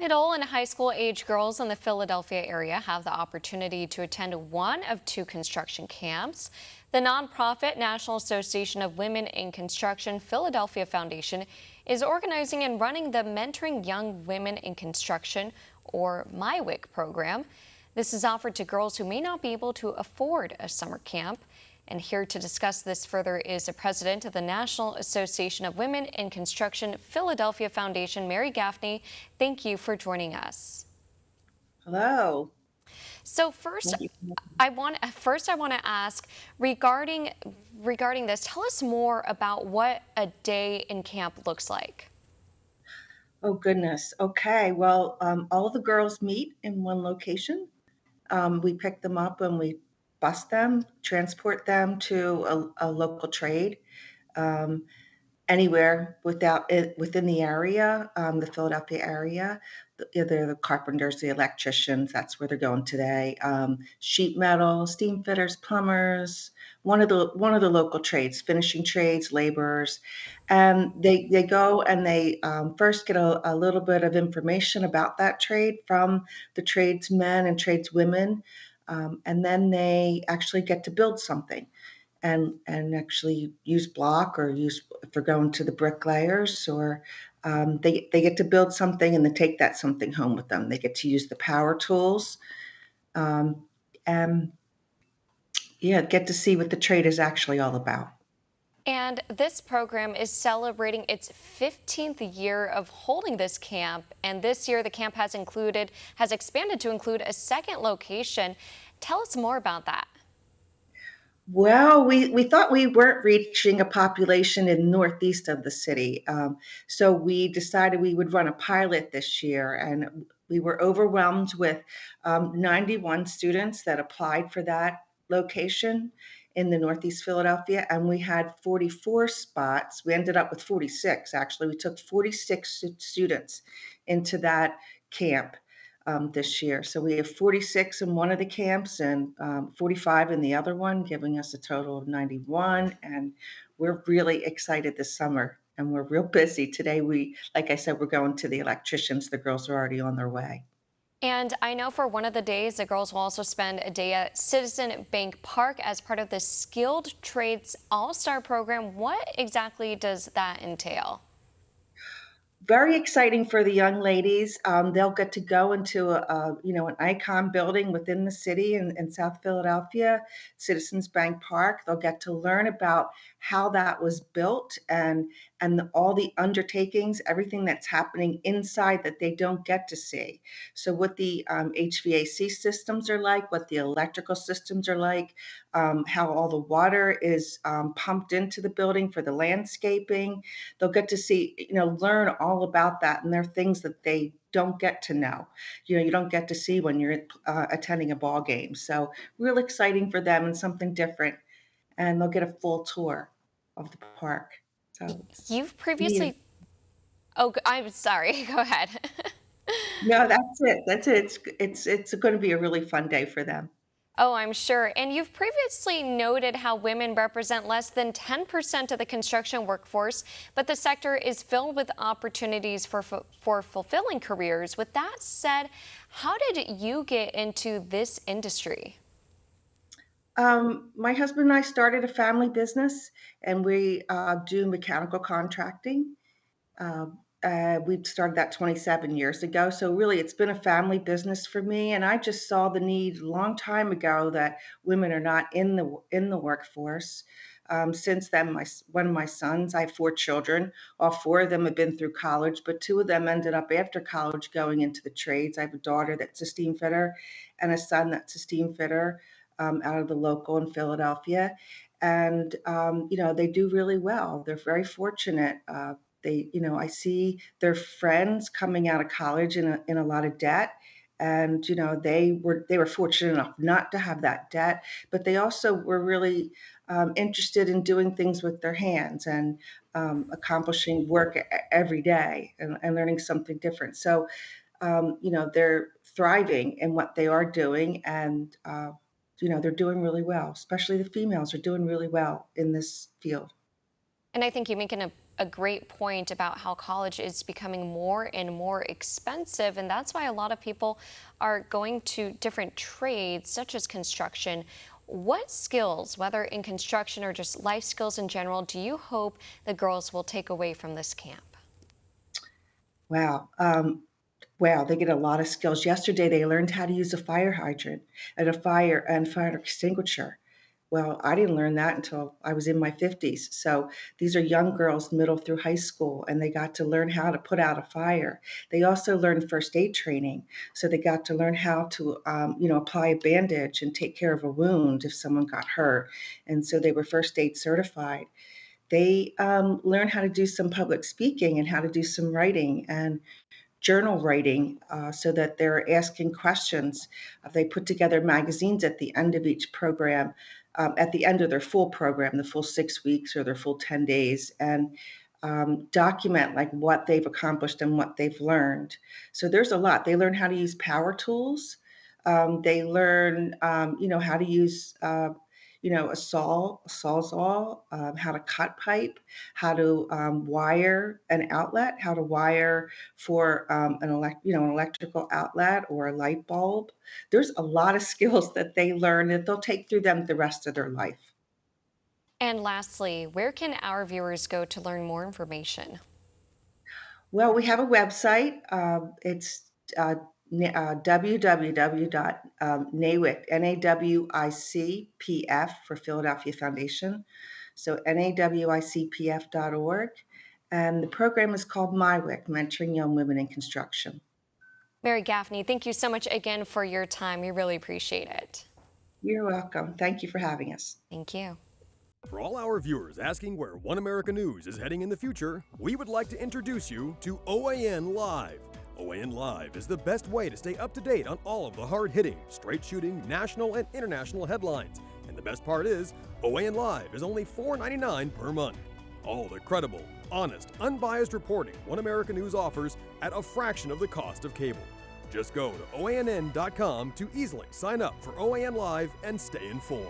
Middle and high school age girls in the Philadelphia area have the opportunity to attend one of two construction camps. The nonprofit National Association of Women in Construction Philadelphia Foundation is organizing and running the Mentoring Young Women in Construction, or MyWIC program. This is offered to girls who may not be able to afford a summer camp. And here to discuss this further is the president of the National Association of Women in Construction Philadelphia Foundation, Mary Gaffney. Thank you for joining us. Hello. So first, Thank you. I want to ask regarding this. Tell us more about what a day in camp looks like. Oh, goodness. Okay. Well, all of the girls meet in one location. We pick them up and we bus them, transport them to a local trade. Um, Anywhere within the area, the Philadelphia area. They're the carpenters, the electricians. That's where they're going today. Sheet metal, steam fitters, plumbers. One of the local trades, finishing trades, laborers, and they go and they first get a little bit of information about that trade from the tradesmen and tradeswomen, and then they actually get to build something and actually use block or use if they're going to the bricklayers or they get to build something and then take that something home with them. They get to use the power tools um, and yeah, get to see what the trade is actually all about. And this program is celebrating its 15th year of holding this camp. And this year, the camp has expanded to include a second location. Tell us more about that. Well, we thought we weren't reaching a population in northeast of the city. So we decided we would run a pilot this year, and we were overwhelmed with 91 students that applied for that location in the Northeast Philadelphia, and we had 44 spots. We ended up with 46, actually. We took 46 students into that camp this year. So we have 46 in one of the camps and 45 in the other one, giving us a total of 91. And we're really excited this summer and we're real busy. Today, like I said, we're going to the electricians. The girls are already on their way. And I know for one of the days, the girls will also spend a day at Citizen Bank Park as part of the Skilled Trades All-Star program. What exactly does that entail? Very exciting for the young ladies. They'll get to go into an icon building within the city in South Philadelphia, Citizens Bank Park. They'll get to learn about how that was built and all the undertakings, everything that's happening inside that they don't get to see. So what the HVAC systems are like, what the electrical systems are like, how all the water is pumped into the building for the landscaping. They'll get to see, learn all about that. And there are things that they don't get to know. You don't get to see when you're attending a ball game. So real exciting for them and something different. And they'll get a full tour of the park. So it's You've neat. previously, oh, I'm sorry, go ahead. No, that's it. That's it. It's going to be a really fun day for them. Oh, I'm sure. And you've previously noted how women represent less than 10% of the construction workforce, but the sector is filled with opportunities for fulfilling careers. With that said, how did you get into this industry? My husband and I started a family business, and we do mechanical contracting. We started that 27 years ago. So really, it's been a family business for me. And I just saw the need a long time ago that women are not in the workforce. Since then, one of my sons, I have 4 children. All 4 of them have been through college, but 2 of them ended up after college going into the trades. I have a daughter that's a steam fitter, and a son that's a steam fitter out of the local in Philadelphia. And they do really well. They're very fortunate. I see their friends coming out of college in a lot of debt, and they were fortunate enough not to have that debt, but they also were really interested in doing things with their hands and accomplishing work every day and learning something different. So, they're thriving in what they are doing, and they're doing really well. Especially the females are doing really well in this field. And I think you make a great point about how college is becoming more and more expensive, and that's why a lot of people are going to different trades, such as construction. What skills, whether in construction or just life skills in general, do you hope the girls will take away from this camp? Wow. Wow, they get a lot of skills. Yesterday, they learned how to use a fire hydrant and fire extinguisher. Well, I didn't learn that until I was in my 50s. So these are young girls, middle through high school, and they got to learn how to put out a fire. They also learned first aid training, so they got to learn how to, apply a bandage and take care of a wound if someone got hurt. And so they were first aid certified. They learned how to do some public speaking and how to do some writing and journal writing so that they're asking questions. They put together magazines at the end of each program, at the end of their full program, the full 6 weeks or their full 10 days, and document like what they've accomplished and what they've learned. So there's a lot. They learn how to use power tools. They learn, how to use, a sawzall, how to cut pipe, how to wire an outlet, how to wire for an electrical outlet or a light bulb. There's a lot of skills that they learn that they'll take through them the rest of their life. And lastly, where can our viewers go to learn more information? Well, we have a website. It's www.NAWIC, NAWICPF for Philadelphia Foundation. So nawicpf.org. And the program is called MyWIC, Mentoring Young Women in Construction. Mary Gaffney, thank you so much again for your time. We really appreciate it. You're welcome. Thank you for having us. Thank you. For all our viewers asking where One America News is heading in the future, we would like to introduce you to OAN Live. OAN Live is the best way to stay up to date on all of the hard-hitting, straight-shooting, national and international headlines. And the best part is, OAN Live is only $4.99 per month. All the credible, honest, unbiased reporting One America News offers at a fraction of the cost of cable. Just go to OANN.com to easily sign up for OAN Live and stay informed.